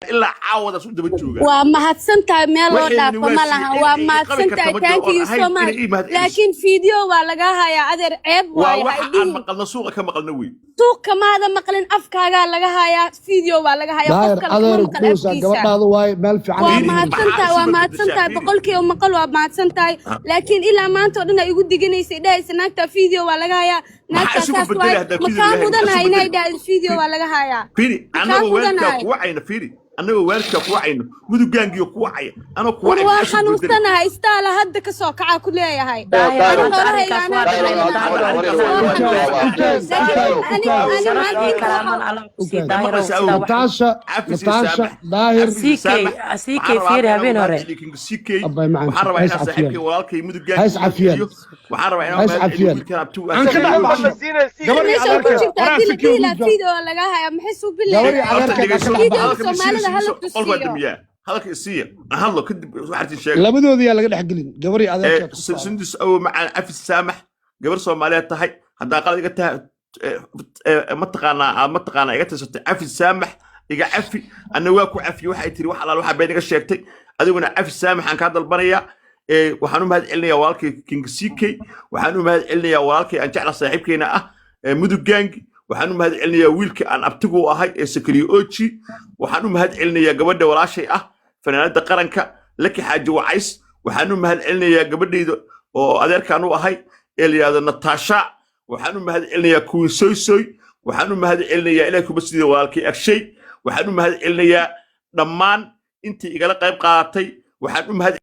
إلا عاود سود بتشوجا ومهدسنتاي ميل لو دافo ma laha waa mahadsantahay thank you so much laakiin video waa laga hayaa adeer ceeb waay waxaan maqalna suuqa ka maqalna weey suuqa maada maqalin afkaaga laga hayaa video waa laga hayaa qofka adeer kuusa gabadhaadu waay meel fiican waa mahadsantahay boqolkiiba maqal waa mahadsantahay laakiin ilaa maanta oo dhan ay igu diganaysay dhahaysa naagta video waa laga hayaa naagta saas waay ma mudanahay inay dhahay video waa laga hayaa firi anagu weelka ku wacayna firi anagu weelka ku wacayno mudugaangiyo ku wacay anagu ku wacay waa xanuunsanahay istaala hadda ka soo kaca ku leeyahay Natasha daahir CK fiiri habeen hore abay macaan waxaan rabaa inaan saaxiibkay walaalkay mudugaangiyo hays cafiyad waxaan rabaa inaan wiilkan abtu aan ka dhaafay gabadhi video laga hayaa maxay soo bilaabay هذاك السيء هلا كنت واحد شيء لابد يا لقد حقلين قبري هذاك سندس او مع عفي السامح قبر سوماليه تahay hadaa qalad iga tahay ma taqaana iga tashatay عفي السامح iga عفي ana waa ku عفي waxay tiri wax alaal waxa been iga sheegtay adiguna عفي السامح aan ka dalbanaya waxaan u mahad celinayaa walaalkay King CK waxaan u mahad celinayaa walaalkay aan jecla saaxiibkeena ah mudugaangi waxaan u mahad celinayaa wiilka aan abtigu ahay ee Sakariyo Oji waxaan u mahad celinayaa gabadha walaashay ah fanaanada qaranka Laki Xaaji Wacays waxaan u mahad celinayaa gabadheeda oo adeerkaan u ahay ee la yiraahdo Natasha waxaan u mahad celinayaa kuwi Soysoy waxaan u mahad celinayaa ilaahay kuma sidii walaalkay Akshay waxaan u mahad celinayaa dhammaan intii igala qayb qaadatay waxaan u mahad